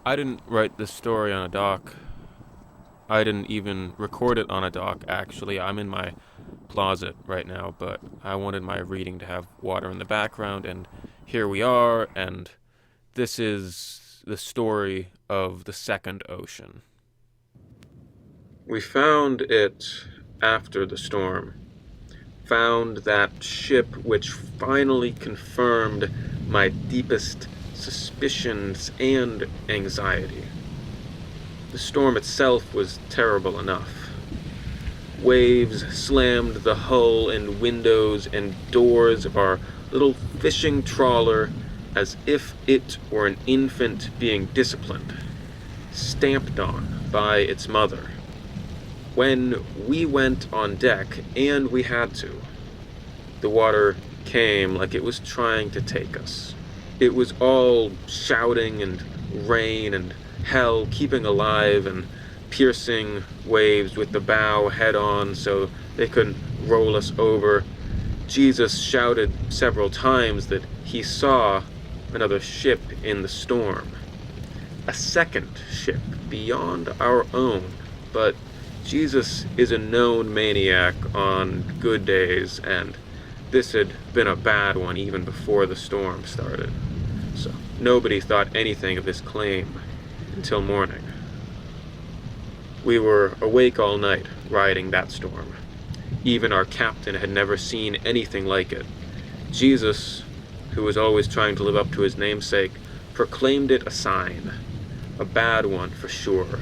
I didn't write this story on a dock. I didn't even record it on a dock, actually. I'm in my closet right now, but I wanted my reading to have water in the background, and here we are, and this is the story of the second ocean. We found it after the storm. Found that ship which finally confirmed my deepest suspicions and anxiety. The storm itself was terrible enough. Waves slammed the hull and windows and doors of our little fishing trawler as if it were an infant being disciplined, stamped on by its mother. When we went on deck, and we had to, the water came like it was trying to take us. It was all shouting and rain and hell keeping alive and piercing waves with the bow head on so they couldn't roll us over. Jesus shouted several times that he saw another ship in the storm. A second ship beyond our own, but Jesus is a known maniac on good days, and this had been a bad one even before the storm started. So nobody thought anything of this claim until morning. We were awake all night riding that storm. Even our captain had never seen anything like it. Jesus, who was always trying to live up to his namesake, proclaimed it a sign. A bad one for sure.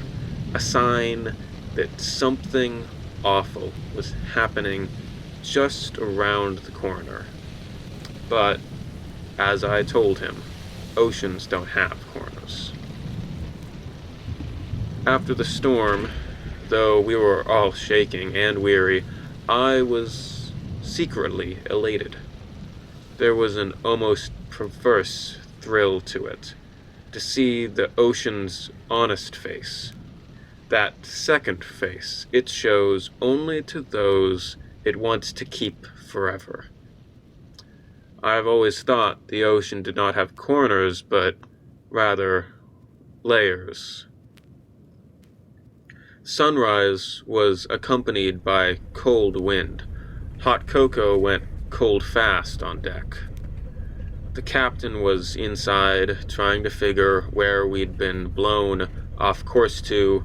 A sign that something awful was happening just around the corner. But, as I told him, oceans don't have corners. After the storm, though we were all shaking and weary, I was secretly elated. There was an almost perverse thrill to it, to see the ocean's honest face. That second face it shows only to those it wants to keep forever. I've always thought the ocean did not have corners, but rather layers. Sunrise was accompanied by cold wind. Hot cocoa went cold fast on deck. The captain was inside, trying to figure where we'd been blown off course to.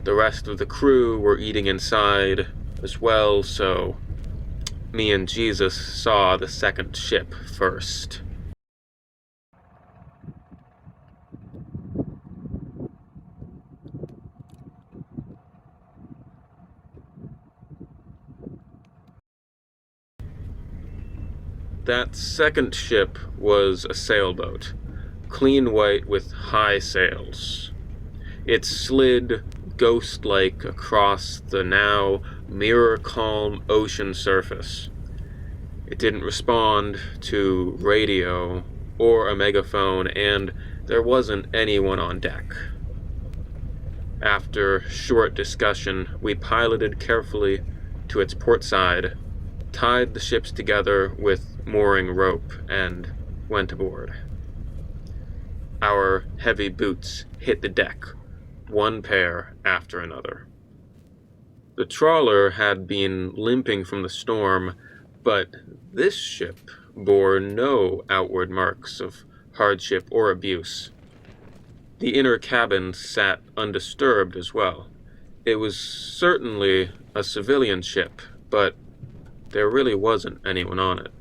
The rest of the crew were eating inside as well, so me and Jesus saw the second ship first. That second ship was a sailboat, clean white with high sails. It slid ghost-like across the now mirror-calm ocean surface. It didn't respond to radio or a megaphone, and there wasn't anyone on deck. After short discussion, we piloted carefully to its port side, tied the ships together with mooring rope, and went aboard. Our heavy boots hit the deck, one pair after another. The trawler had been limping from the storm, but this ship bore no outward marks of hardship or abuse. The inner cabin sat undisturbed as well. It was certainly a civilian ship, but there really wasn't anyone on it.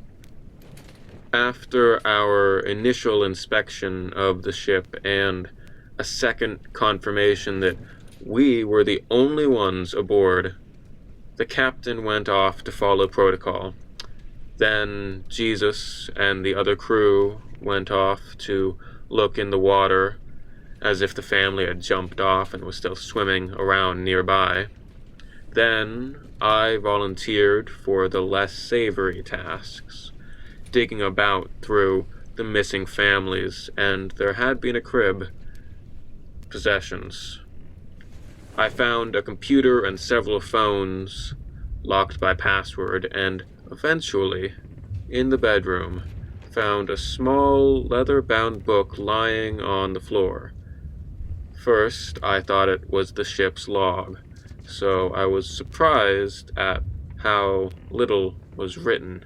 After our initial inspection of the ship and a second confirmation that we were the only ones aboard, the captain went off to follow protocol. Then Jesus and the other crew went off to look in the water, as if the family had jumped off and was still swimming around nearby. Then I volunteered for the less savory tasks, digging about through the missing families, and there had been a crib. Possessions. I found a computer and several phones, locked by password, and eventually, in the bedroom, found a small leather-bound book lying on the floor. First, I thought it was the ship's log, so I was surprised at how little was written.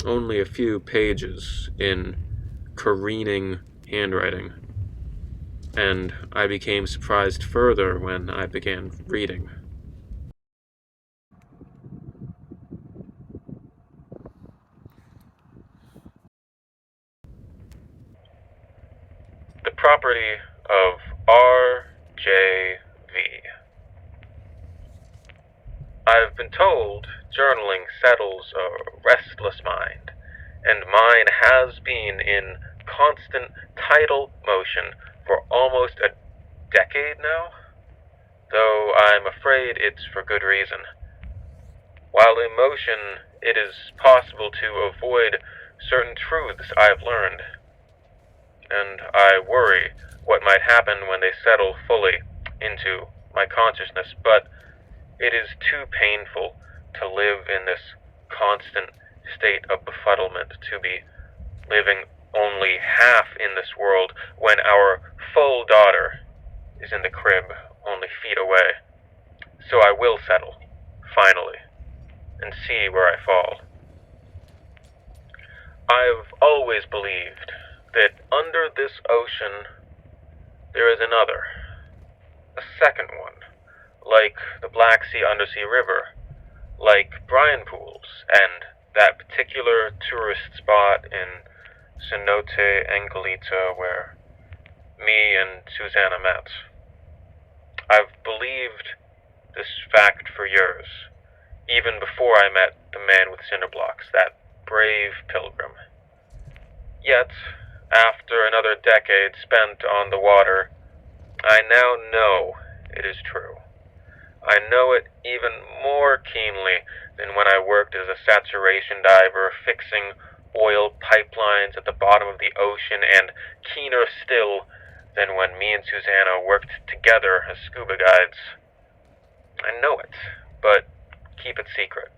Only a few pages in careening handwriting, and I became surprised further when I began reading. The property of RJV. I've been told journaling settles a restless mind, and mine has been in constant tidal motion for almost a decade now, though I'm afraid it's for good reason. While in motion, it is possible to avoid certain truths I've learned, and I worry what might happen when they settle fully into my consciousness, but it is too painful to live in this constant state of befuddlement, to be living only half in this world when our full daughter is in the crib only feet away. So I will settle, finally, and see where I fall. I've always believed that under this ocean there is another, a second one, like the Black Sea Undersea River, like brine pools, and that particular tourist spot in Cenote Angelita where me and Susanna met. I've believed this fact for years, even before I met the man with cinderblocks, that brave pilgrim. Yet, after another decade spent on the water, I now know it is true. I know it even more keenly than when I worked as a saturation diver fixing oil pipelines at the bottom of the ocean, and keener still than when me and Susanna worked together as scuba guides. I know it, but keep it secret.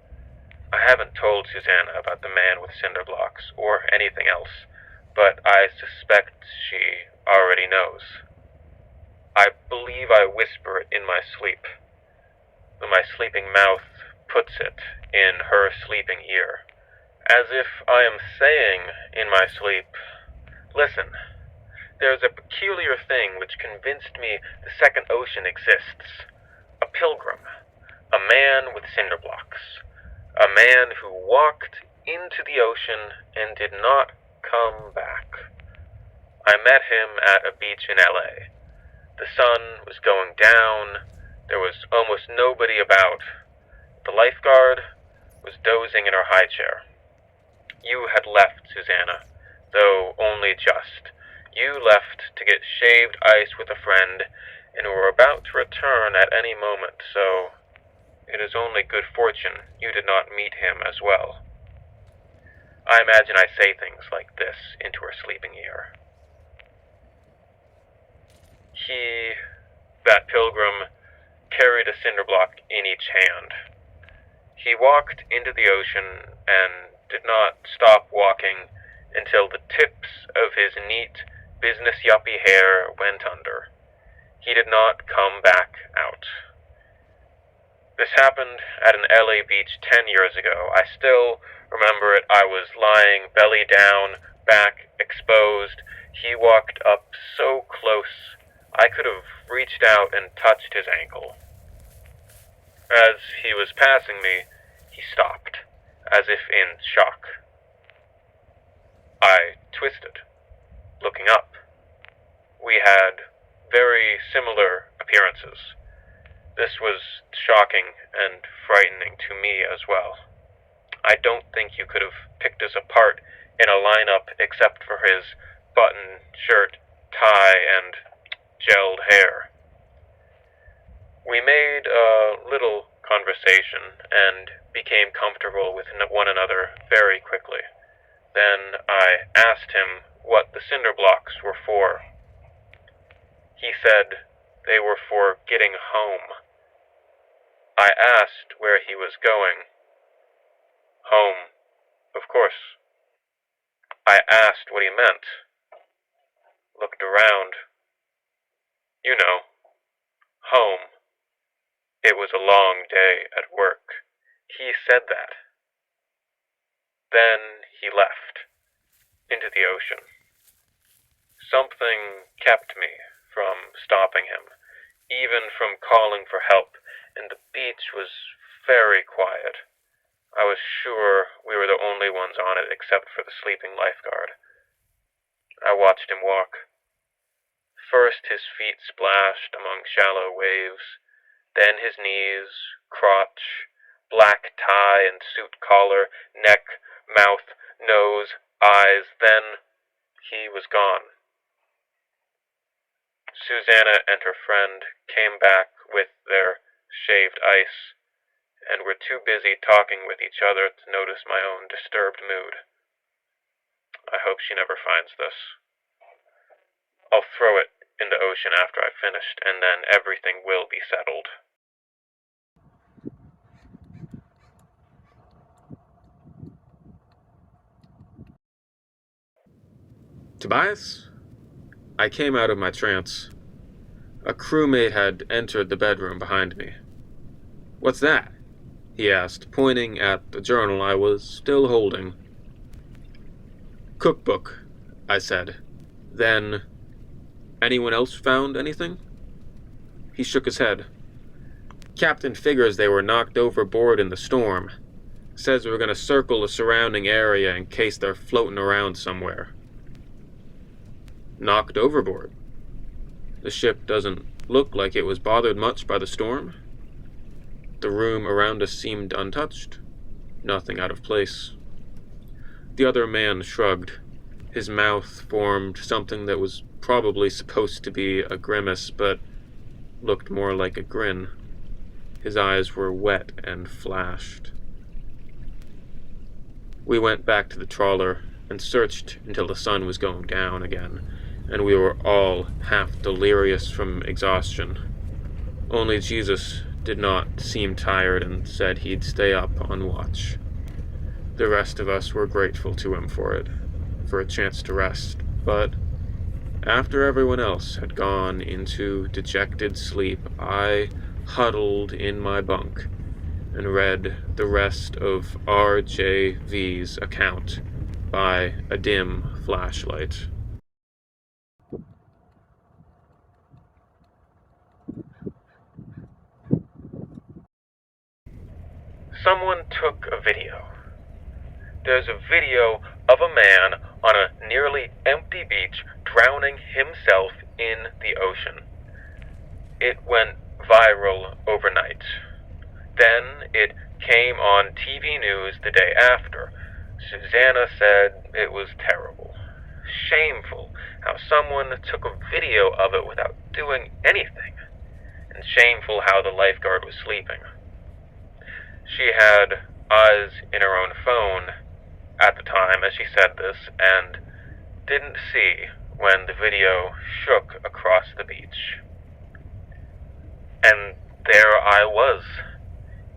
I haven't told Susanna about the man with cinderblocks or anything else, but I suspect she already knows. I believe I whisper it in my sleep, when my sleeping mouth puts it in her sleeping ear, as if I am saying in my sleep, "Listen, there's a peculiar thing which convinced me the second ocean exists. A pilgrim, a man with cinderblocks, a man who walked into the ocean and did not come back. I met him at a beach in LA. The sun was going down. There was almost nobody about. The lifeguard was dozing in her high chair. You had left, Susanna, though only just. You left to get shaved ice with a friend, and were about to return at any moment, so it is only good fortune you did not meet him as well." I imagine I say things like this into her sleeping ear. That pilgrim, carried a cinderblock in each hand. He walked into the ocean and did not stop walking until the tips of his neat business yuppie hair went under. He did not come back out. This happened at an LA beach 10 years ago. I still remember it. I was lying belly down, back exposed. He walked up so close, I could have reached out and touched his ankle. As he was passing me, he stopped, as if in shock. I twisted, looking up. We had very similar appearances. This was shocking and frightening to me as well. I don't think you could have picked us apart in a lineup except for his button shirt, tie, and gelled hair. We made a little conversation and became comfortable with one another very quickly. Then I asked him what the cinderblocks were for. He said they were for getting home. I asked where he was going. Home, of course. I asked what he meant. Looked around. You know, home. It was a long day at work. He said that. Then he left, into the ocean. Something kept me from stopping him, even from calling for help, and the beach was very quiet. I was sure we were the only ones on it except for the sleeping lifeguard. I watched him walk. First his feet splashed among shallow waves, then his knees, crotch, black tie and suit collar, neck, mouth, nose, eyes, then he was gone. Susanna and her friend came back with their shaved ice, and were too busy talking with each other to notice my own disturbed mood. I hope she never finds this. I'll throw it in the ocean after I've finished, and then everything will be settled. Tobias? I came out of my trance. A crewmate had entered the bedroom behind me. "What's that?" he asked, pointing at the journal I was still holding. "Cookbook," I said. Then, "Anyone else found anything?" He shook his head. "Captain figures they were knocked overboard in the storm. Says we're gonna circle the surrounding area in case they're floating around somewhere." Knocked overboard? The ship doesn't look like it was bothered much by the storm. The room around us seemed untouched. Nothing out of place. The other man shrugged. His mouth formed something that was probably supposed to be a grimace, but looked more like a grin. His eyes were wet and flashed. We went back to the trawler and searched until the sun was going down again, and we were all half delirious from exhaustion. Only Jesus did not seem tired and said he'd stay up on watch. The rest of us were grateful to him for it, for a chance to rest, but after everyone else had gone into dejected sleep, I huddled in my bunk and read the rest of RJV's account by a dim flashlight. Someone took a video. There's a video of a man on a nearly empty beach drowning himself in the ocean. It went viral overnight. Then it came on TV news the day after. Susanna said it was terrible. Shameful how someone took a video of it without doing anything. And shameful how the lifeguard was sleeping. She had eyes in her own phone at the time as she said this, and didn't see when the video shook across the beach. And there I was,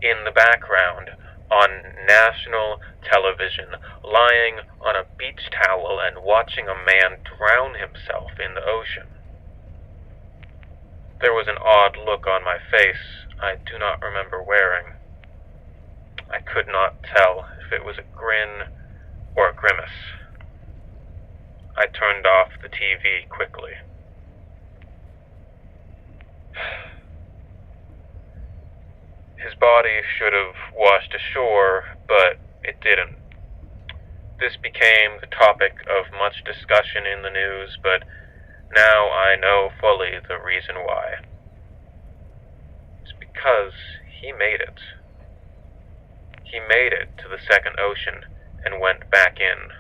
in the background, on national television, lying on a beach towel and watching a man drown himself in the ocean. There was an odd look on my face I do not remember wearing. I could not tell if it was a grin or a grimace. I turned off the TV quickly. His body should have washed ashore, but it didn't. This became the topic of much discussion in the news, but now I know fully the reason why. It's because he made it. He made it to the second ocean and went back in.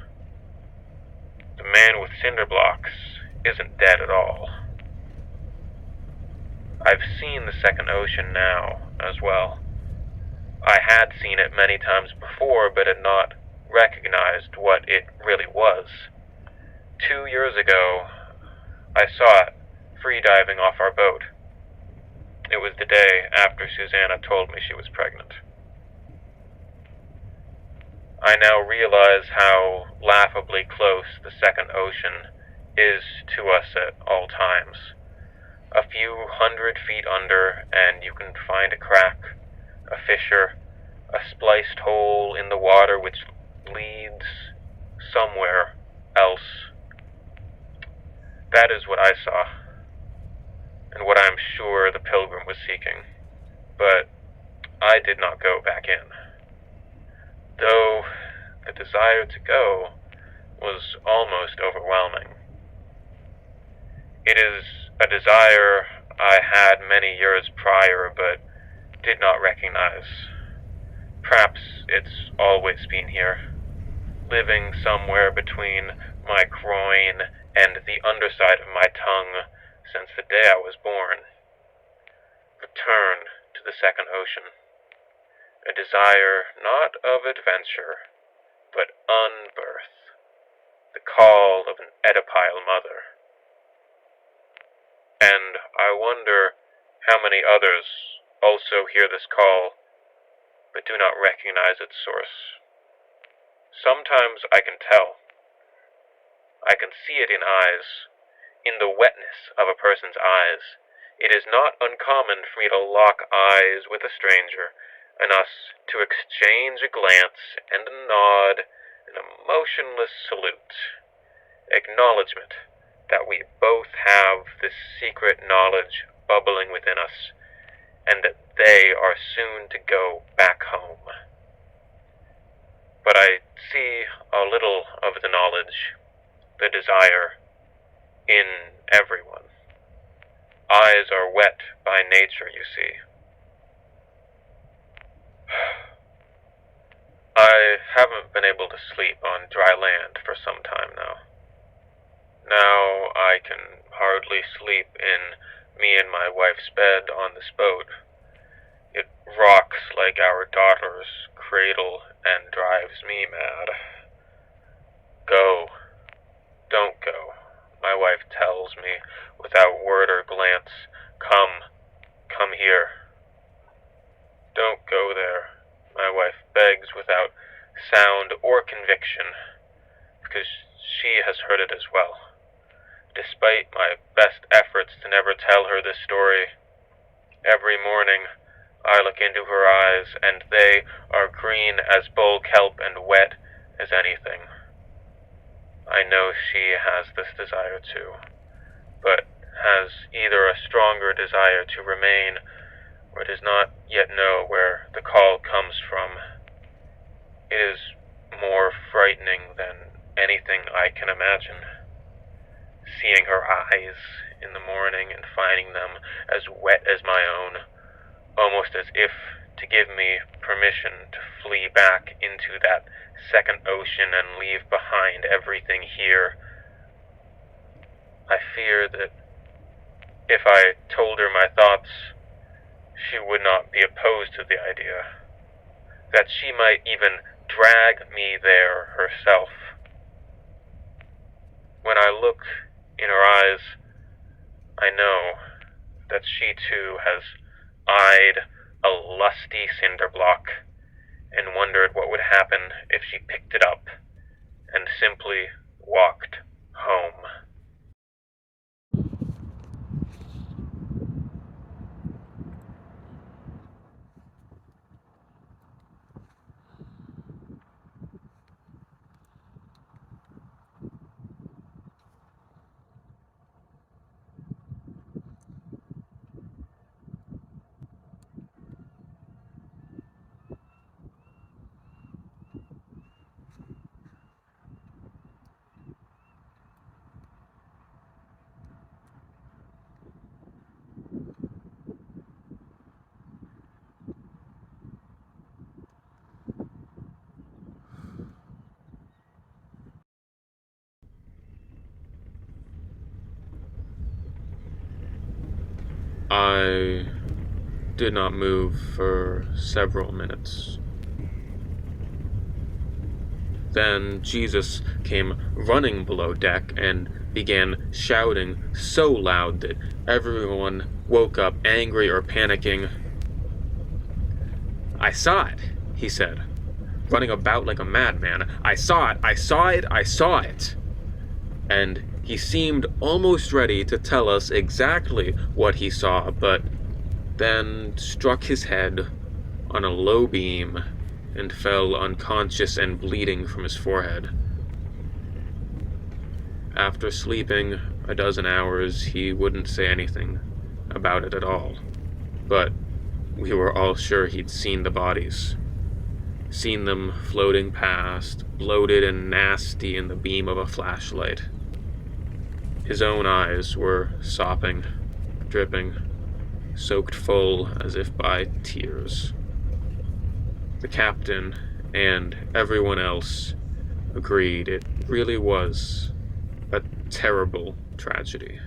The man with cinderblocks isn't dead at all. I've seen the second ocean now as well. I had seen it many times before, but had not recognized what it really was. 2 years ago, I saw it free-diving off our boat. It was the day after Susanna told me she was pregnant. I now realize how laughably close the second ocean is to us at all times. A few 100 feet under, and you can find a crack, a fissure, a spliced hole in the water which leads somewhere else. That is what I saw, and what I am sure the pilgrim was seeking. But I did not go back in, though the desire to go was almost overwhelming. It is a desire I had many years prior, but did not recognize. Perhaps it's always been here, living somewhere between my groin and the underside of my tongue since the day I was born. Return to the second ocean. A desire not of adventure, but unbirth. The call of an Oedipal mother. And I wonder how many others also hear this call, but do not recognize its source. Sometimes I can tell. I can see it in eyes, in the wetness of a person's eyes. It is not uncommon for me to lock eyes with a stranger, and us to exchange a glance and a nod and a motionless salute. Acknowledgement that we both have this secret knowledge bubbling within us, and that they are soon to go back home. But I see a little of the knowledge, the desire, in everyone. Eyes are wet by nature, you see. I haven't been able to sleep on dry land for some time now. Now I can hardly sleep in me and my wife's bed on this boat. It rocks like our daughter's cradle and drives me mad. Go. Don't go, my wife tells me without word or glance. Come here. Don't go there, my wife begs without sound or conviction, because she has heard it as well. Despite my best efforts to never tell her this story, every morning I look into her eyes, and they are green as bull kelp and wet as anything. I know she has this desire too, but has either a stronger desire to remain, or does not yet know where the call comes from. It is more frightening than anything I can imagine. Seeing her eyes in the morning and finding them as wet as my own, almost as if to give me permission to flee back into that second ocean and leave behind everything here. I fear that if I told her my thoughts, she would not be opposed to the idea, that she might even drag me there herself. When I look in her eyes, I know that she too has eyed a lusty cinderblock and wondered what would happen if she picked it up and simply walked home. I did not move for several minutes. Then Jesus came running below deck and began shouting so loud that everyone woke up angry or panicking. "I saw it," he said, running about like a madman. "I saw it, I saw it, I saw it." And He seemed almost ready to tell us exactly what he saw, but then struck his head on a low beam and fell unconscious and bleeding from his forehead. After sleeping a dozen hours, he wouldn't say anything about it at all, but we were all sure he'd seen the bodies. Seen them floating past, bloated and nasty in the beam of a flashlight. His own eyes were sopping, dripping, soaked full as if by tears. The captain and everyone else agreed it really was a terrible tragedy.